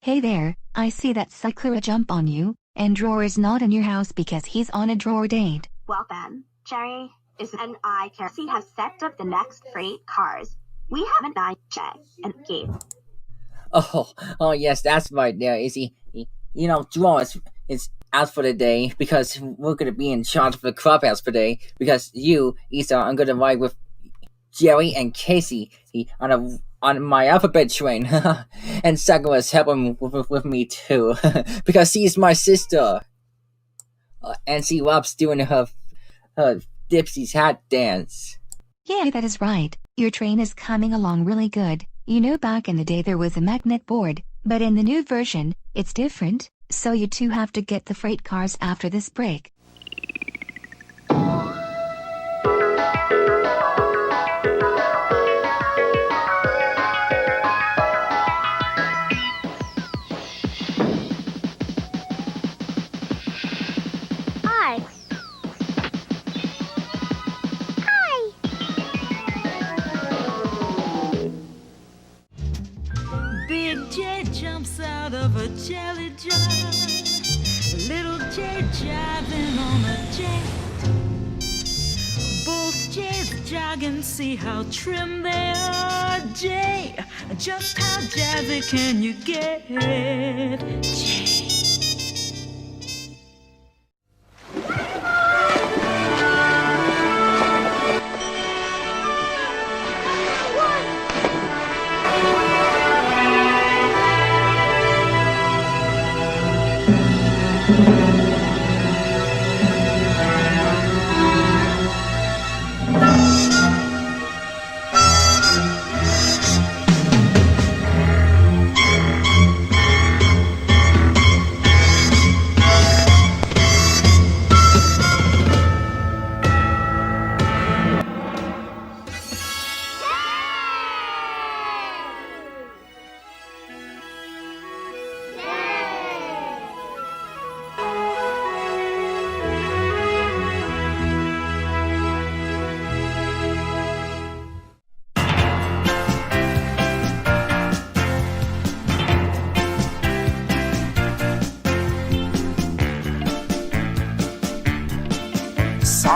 Hey there, I see that Sakura jump on you, and Drawer is not in your house because he's on a Drawer date. Well then, Jerry and I have set up the next freight cars. We have a night check and gate. Oh, yes, that's right there, Izzy. Draw is out for the day because we're gonna be in charge of the clubhouse today because you, Isa, are gonna ride with Jerry and Casey on my alphabet train, and Sakura's helping with me too because she's my sister, and she loves doing her Dipsy's hat dance. Yeah, that is right. Your train is coming along really good. Back in the day there was a magnet board, but in the new version, it's different, so you two have to get the freight cars after this break. Jumps out of a jelly jar. Little J jiving on a jet. Both J's jogging, see how trim they are. J, just how jazzy can you get? J.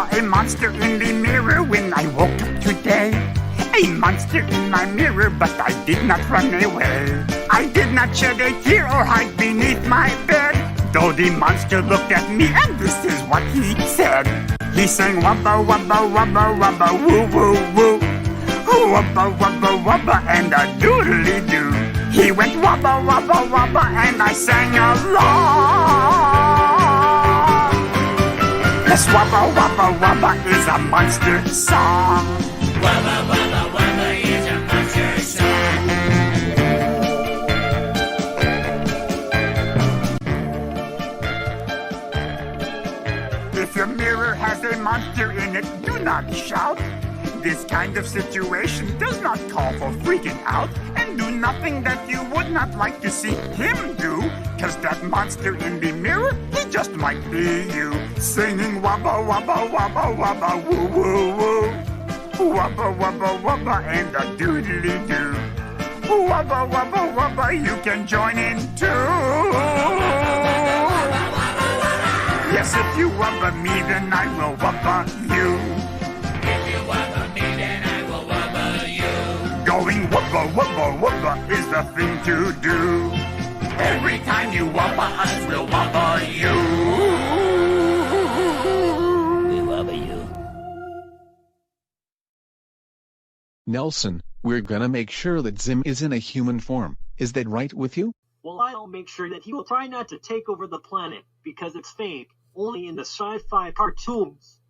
A monster in the mirror when I woke up today. A monster in my mirror, but I did not run away. I did not shed a tear or hide beneath my bed. Though the monster looked at me and this is what he said. He sang wubba wubba wubba wubba woo woo woo. Wubba wubba wubba and a doodly doo. He went wubba wubba wubba and I sang along. Yes, wubba wubba wubba is a monster song. Wubba wubba wubba is a monster song. If your mirror has a monster in it, do not shout. This kind of situation does not call for freaking out. And do nothing that you would not like to see him do. Cause that monster in the mirror, he just might be you. Singing wubba wubba wubba wubba woo woo woo. Wubba wubba wubba and a doodly doo. Wubba wubba wubba, you can join in too. Yes, if you wubba me, then I will wubba you. If you wubba me, then I will wubba you. Going wubba wubba wubba is the thing to do. Every time you wubba us, we'll wubba you. We wubba you. Nelson, we're gonna make sure that Zim is in a human form. Is that right with you? Well, I'll make sure that he will try not to take over the planet, because it's fake, only in the sci-fi cartoons.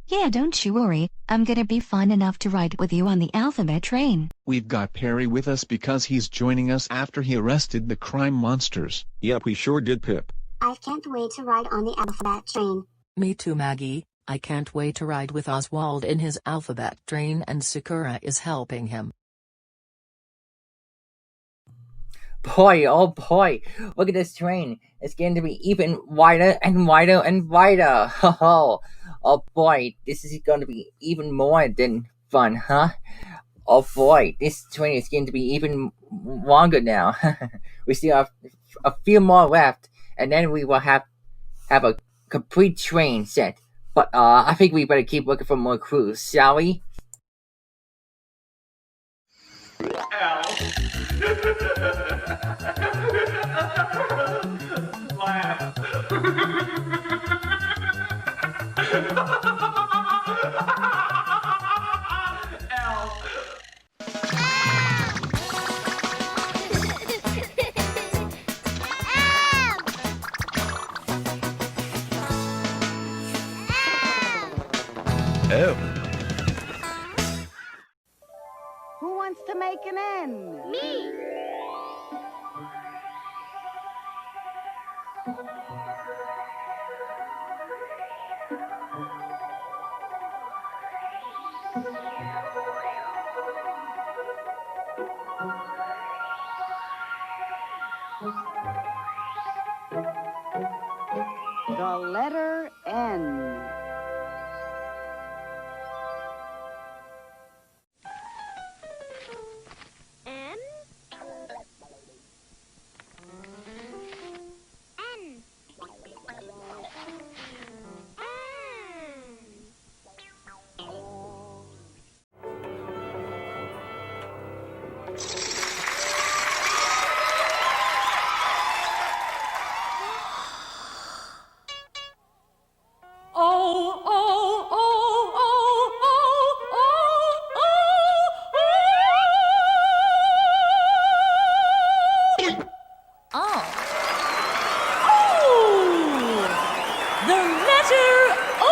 Yeah, don't you worry, I'm gonna be fun enough to ride with you on the alphabet train. We've got Perry with us because he's joining us after he arrested the crime monsters. Yep, we sure did, Pip. I can't wait to ride on the alphabet train. Me too, Maggie. I can't wait to ride with Oswald in his alphabet train, and Sakura is helping him. Boy, oh boy, look at this train. It's going to be even wider and wider and wider. Oh boy, this is going to be even more than fun, huh? Oh boy, this train is going to be even longer now. We still have a few more left, and then we will have a complete train set. But I think we better keep looking for more crews, shall we? Oh. Who wants to make an N? Me! The letter N. N. N. Oh, oh, oh, oh, oh, oh, oh. Oh. Oh! The letter O!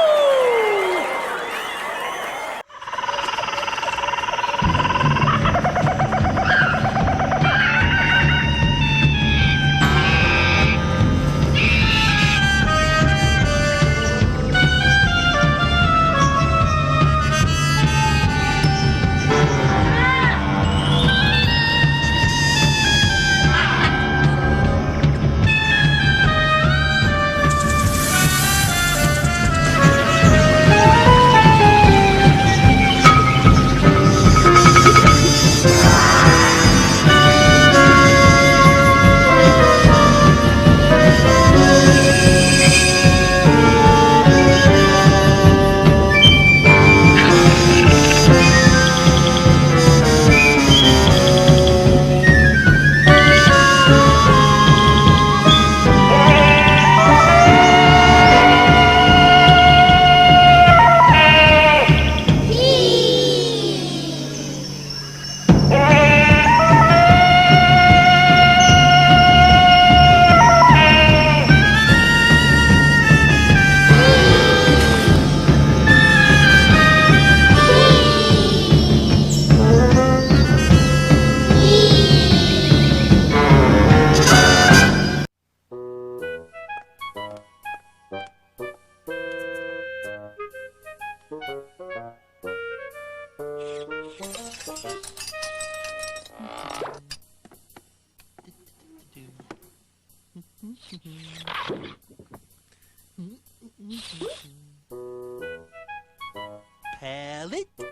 Palette,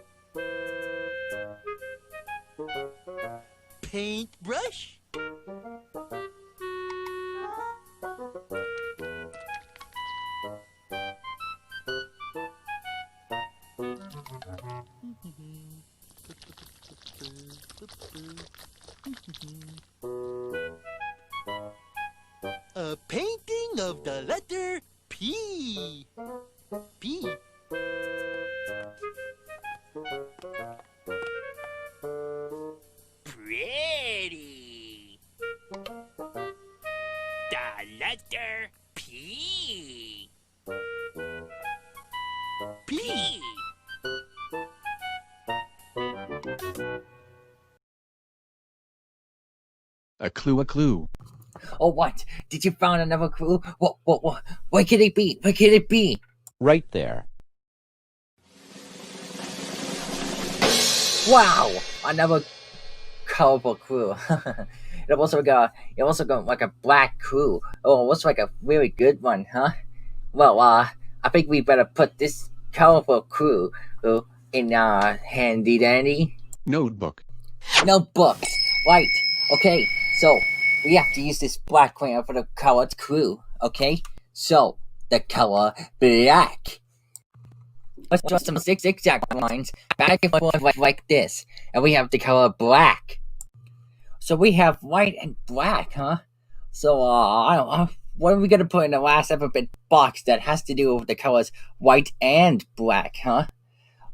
paintbrush, a painting of the letter P. P. Pretty. The letter P. P. A clue, a clue. Oh, what? Did you find another clue? What? Where could it be? Where could it be? Right there. Wow! Another colorful clue. It also got like a black clue. Oh, it looks like a really good one, huh? Well, I think we better put this colorful clue in handy dandy. Notebook. Notebooks. Right. Okay. So we have to use this black crayon for the color clue. Okay. So the color black. Let's draw some zigzag lines back and forth like this, and we have the color black. So we have white and black, huh? So I don't know. What are we gonna put in the last alphabet box that has to do with the colors white and black, huh?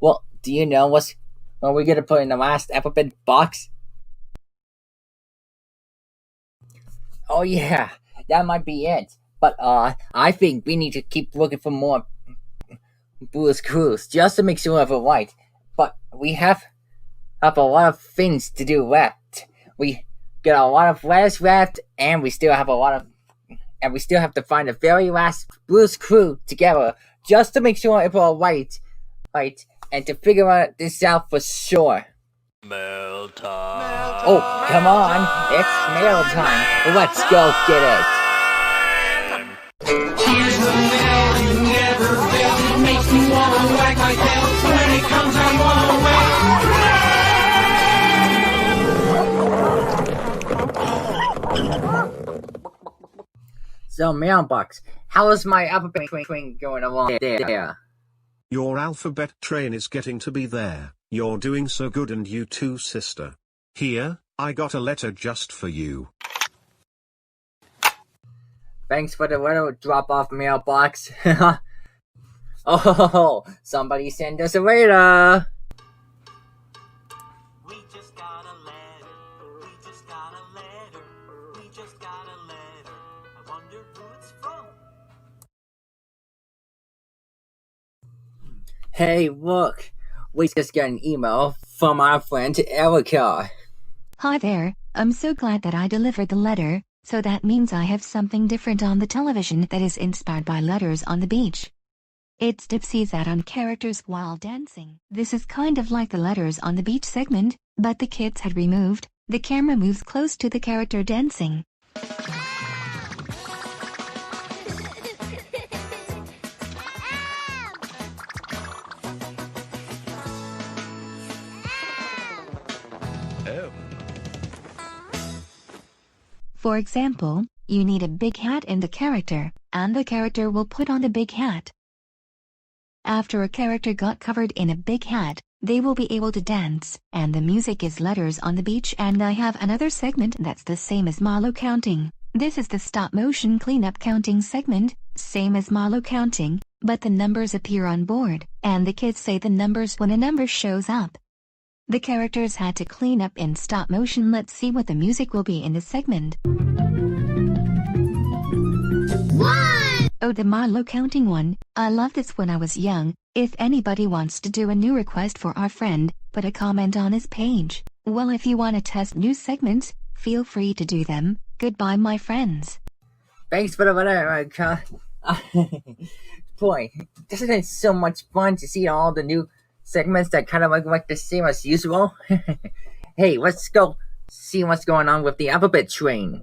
Well, do you know what we're gonna put in the last alphabet box? Oh yeah, that might be it. But I think we need to keep looking for more Blue's Clues just to make sure of it right. But we have a lot of things to do left. We got a lot of letters left, and we still have to find the very last Blue's Clue together just to make sure if we're right, and to figure this out for sure. Mail time. Oh, come on, it's mail time. Let's go get it. Here's the mail you never fails. It makes me wanna wag my tail. When it comes, I wanna So, mailbox, how is my alphabet train going along there? Your alphabet train is getting to be there. You're doing so good, and you too, sister. Here, I got a letter just for you. Thanks for the letter drop-off, mailbox. Oh, somebody send us a letter. We just got a letter. We just got a letter. We just got a letter. I wonder who it's from. Hey, look. We just got an email from our friend Erica. Hi there, I'm so glad that I delivered the letter, so that means I have something different on the television that is inspired by letters on the beach. It's Dipsy's ad on characters while dancing. This is kind of like the letters on the beach segment, but the kids had removed. The camera moves close to the character dancing. For example, you need a big hat in the character, and the character will put on the big hat. After a character got covered in a big hat, they will be able to dance, and the music is letters on the beach. And I have another segment that's the same as Marlowe counting. This is the stop-motion cleanup counting segment, same as Marlowe counting, but the numbers appear on board, and the kids say the numbers when a number shows up. The characters had to clean up in stop motion. Let's see what the music will be in this segment. 1! Oh, the Marlowe counting one. I loved this when I was young. If anybody wants to do a new request for our friend, put a comment on his page. Well, if you want to test new segments, feel free to do them. Goodbye, my friends. Thanks for the letter, Erica. Boy, isn't it so much fun to see all the new segments that kind of like the same as usual? Hey, let's go see what's going on with the alphabet train.